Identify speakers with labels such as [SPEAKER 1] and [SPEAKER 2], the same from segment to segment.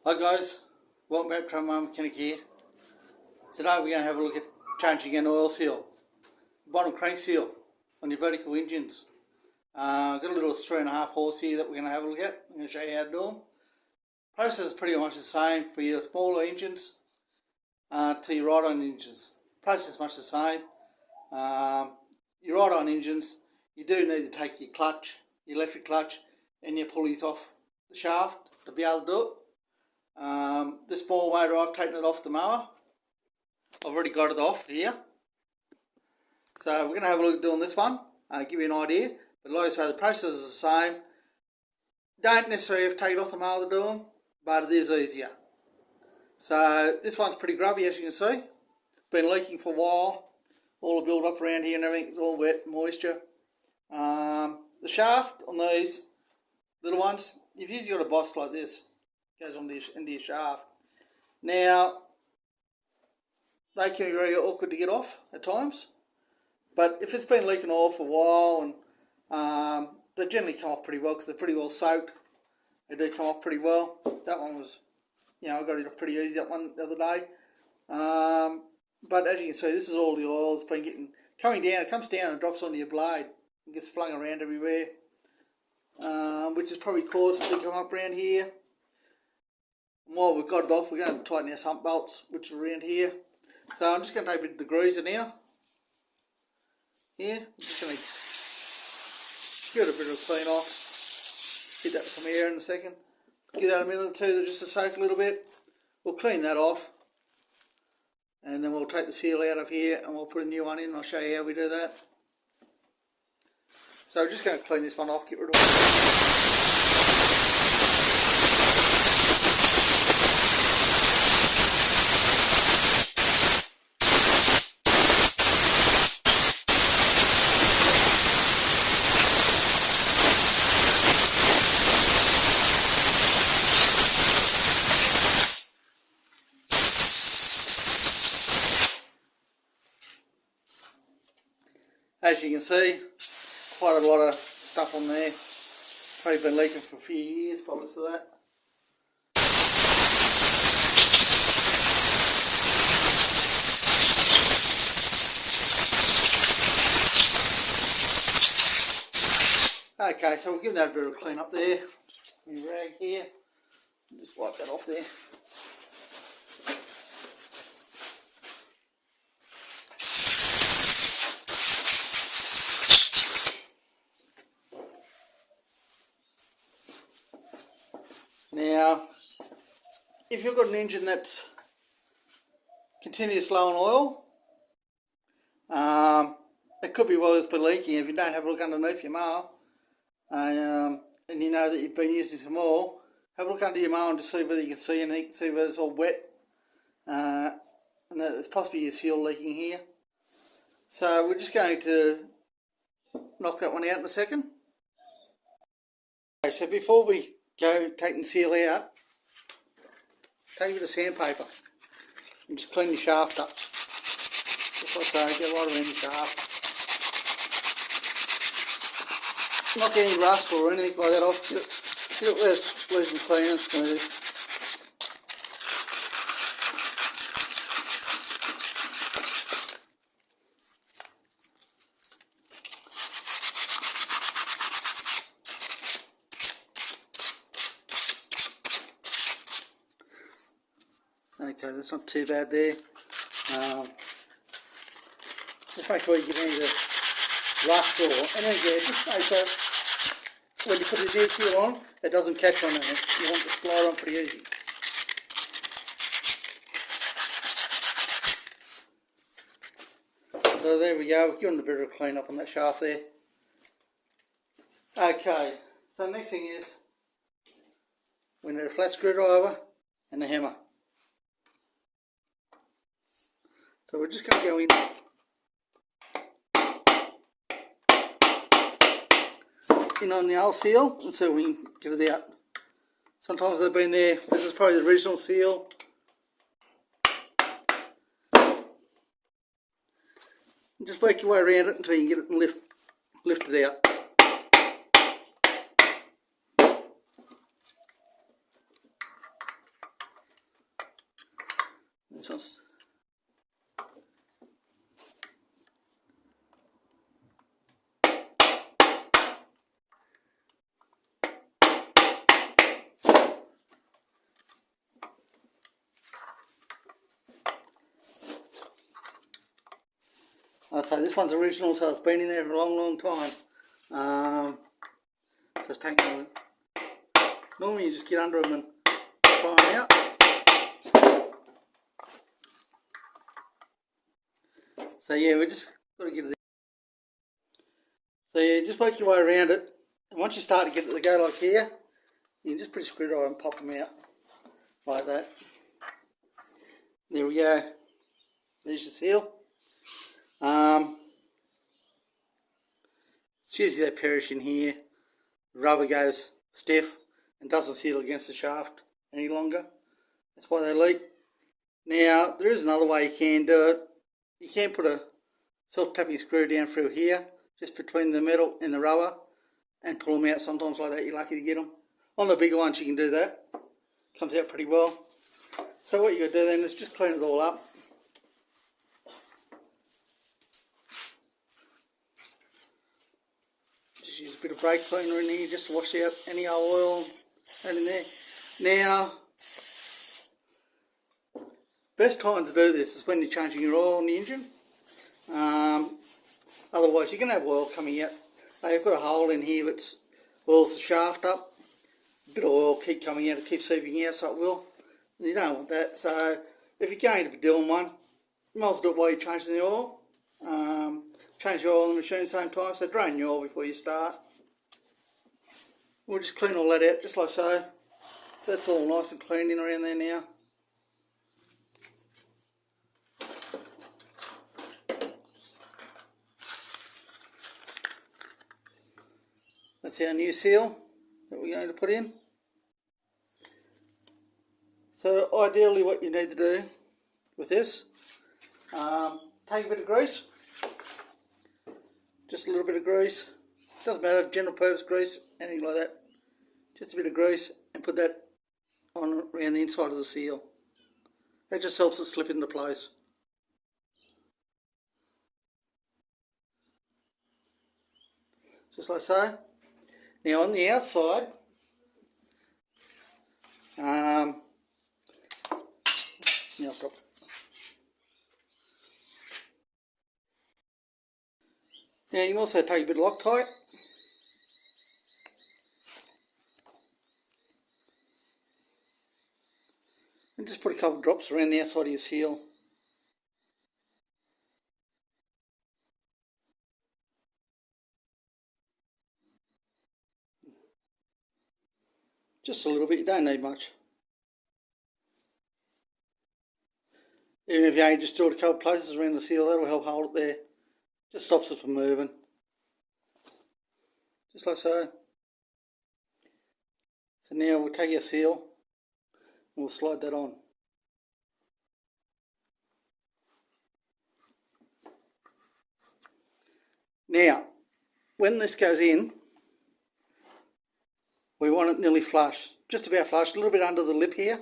[SPEAKER 1] Hi guys, welcome back to my mechanic here. Today we're going to have a look at changing an oil seal, bottom crank seal on your vertical engines. Got a little 3.5 horse here that we're going to have a look at. I'm going to show you how to do them. Process is pretty much the same for your smaller engines to your ride-on engines. Process much the same. Your ride-on engines, you do need to take your clutch, your electric clutch, and your pulleys off the shaft to be able to do it. This ball motor, I've taken it off the mower. I've already got it off here. So we're going to have a look at doing this one, give you an idea. But like I say, the process is the same. Don't necessarily have to take it off the mower to do them, but it is easier. So this one's pretty grubby, as you can see. Been leaking for a while. All the build up around here and everything is all wet, moisture. The shaft on these little ones, you've usually got a box like this. Goes into your shaft. Now, they can be very awkward to get off at times, but if it's been leaking off for a while, and they generally come off pretty well because they're pretty well soaked. They do come off pretty well. That one was, I got it off pretty easy, that one the other day. But as you can see, this is all the oil that's been coming down. It comes down and drops onto your blade and gets flung around everywhere, which has probably caused it to come up around here. And while we've got it off, we're going to tighten our sump belts, which are around here. So I'm just going to take a bit of degreaser now. Here, I'm just going to give it a bit of a clean off. Hit that with some air in a second. Give that a minute or two just to soak a little bit. We'll clean that off. And then we'll take the seal out of here and we'll put a new one in. I'll show you how we do that. So we're just going to clean this one off, get rid of it. As you can see, quite a lot of stuff on there. Probably been leaking for a few years, by the looks of that. Okay, so we'll give that a bit of a clean up there. Just a new rag here. Just wipe that off there. Now, if you've got an engine that's continuous low on oil, it could be well it's been leaking. If you don't have a look underneath your mower, and you know that you've been using some oil, have a look under your mower and just see whether you can see anything, see whether it's all wet, and that there's possibly your seal leaking here. So we're just going to knock that one out in a second. Okay, so before we go taking the seal out, take a bit of sandpaper and just clean the shaft up. Just like so, get right around the shaft. Not get any rust or anything like that off. Get it where it's loose and clean and smooth. Okay, that's not too bad there. Just make sure you get any of the rust or anything there. Just make sure when you put the new seal on, it doesn't catch on anything. You want it to slide on pretty easy. So there we go, we're giving a bit of a clean up on that shaft there. Okay, so the next thing is we need a flat screwdriver and a hammer. So we're just going to go in on the old seal and see if we can get it out. Sometimes they've been there. This is probably the original seal. And just work your way around it until you can get it and lift it out. I say this one's original, so it's been in there for a long time. So it's taking a look. Normally you just get under them and pry them out. So yeah, we just got to get it. So yeah, just work your way around it, and once you start to get it to go like here, you can just put a screwdriver and pop them out like that. There we go. There's your seal. It's usually they perish in here. The rubber goes stiff and doesn't seal against the shaft any longer. That's why they leak. Now, there is another way you can do it. You can put a self-tapping screw down through here, just between the metal and the rubber, and pull them out sometimes like that. You're lucky to get them. On the bigger ones you can do that. Comes out pretty well. So what you got to do then is just clean it all up. Just use a bit of brake cleaner in here just to wash out any old oil and in there. Now, best time to do this is when you're changing your oil in the engine. Otherwise you're going to have oil coming out. I've got a hole in here that oils the shaft up. A bit of oil keep coming out, it keeps seeping out, so it will. And you don't want that, so if you're going to be doing one, you might as well do it while you're changing the oil. Change the oil in the machine at the same time, so drain your oil before you start. We'll just clean all that out, just like so. That's all nice and clean in around there now. That's our new seal that we're going to put in. So ideally what you need to do with this, take a bit of grease, just a little bit of grease, doesn't matter, general purpose grease, anything like that, just a bit of grease, and put that on around the inside of the seal. That just helps it slip into place. Just like so. Now on the outside, now you can also take a bit of Loctite. And just put a couple of drops around the outside of your seal. Just a little bit, you don't need much. Even if you only just do it a couple of places around the seal, that'll help hold it there. Just stops it from moving. Just like so. So now we'll take our seal and we'll slide that on. Now, when this goes in, we want it nearly flush, just about flush, a little bit under the lip here.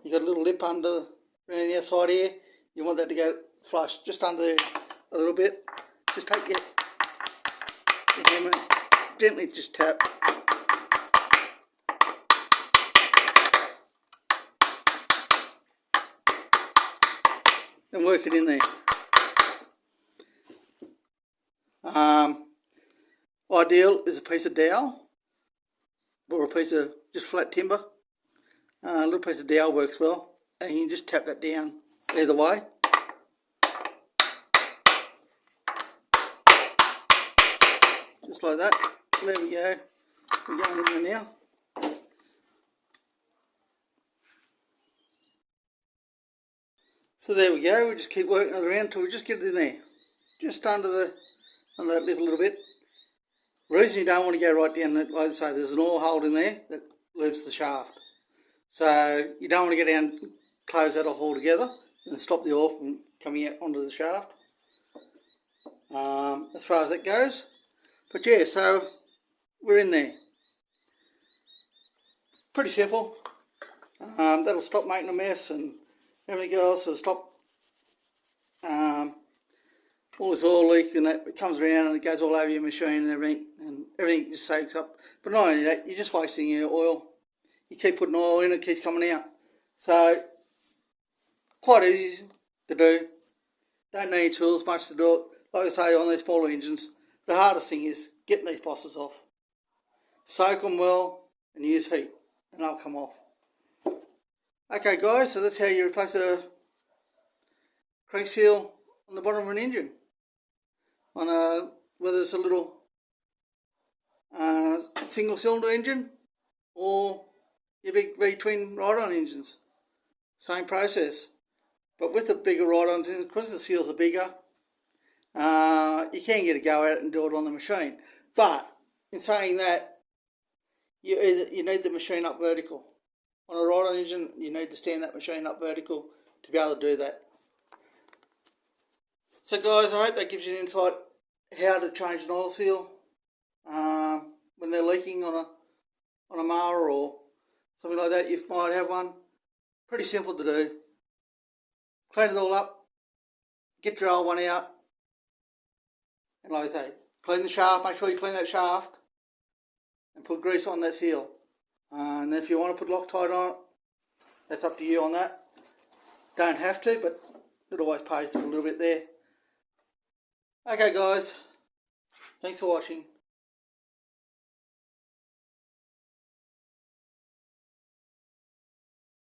[SPEAKER 1] You've got a little lip under around the outside here. You want that to go flush, just under there a little bit. Just take your hammer, gently just tap. And work it in there. Ideal is a piece of dowel or a piece of just flat timber. A little piece of dowel works well, and you can just tap that down either way. Just like that. There we go. We're going in there now. So there we go. We just keep working it around until we just get it in there, just under that lip a little bit. The reason you don't want to go right down, like I say, there's an oil hole in there that lifts the shaft. So you don't want to go down, close that off altogether, and stop the oil from coming out onto the shaft. As far as that goes. But yeah, so we're in there. Pretty simple. That'll stop making a mess and everything else. It'll stop all this oil leak and that. It comes around and it goes all over your machine and everything just soaks up. But not only that, you're just wasting your oil. You keep putting oil in, it keeps coming out. So quite easy to do. Don't need tools much to do it. like I say, on these smaller engines, the hardest thing is getting these bosses off. Soak them well and use heat and they'll come off. Okay guys, so that's how you replace a crank seal on the bottom of an engine. On a, whether it's a little single cylinder engine or your big V-twin ride-on engines. Same process. But with the bigger ride-ons, because the seals are bigger, you can get a go at it and do it on the machine. But in saying that, you need the machine up vertical. On a ride-on engine, you need to stand that machine up vertical to be able to do that. So guys, I hope that gives you an insight how to change an oil seal when they're leaking on a mower or something like that. You might have one. Pretty simple to do. Clean it all up, get your old one out, and like I say, clean the shaft, make sure you clean that shaft and put grease on that seal. And if you want to put Loctite on it, that's up to you on that. Don't have to, but it always pays a little bit there. Okay guys, thanks for watching.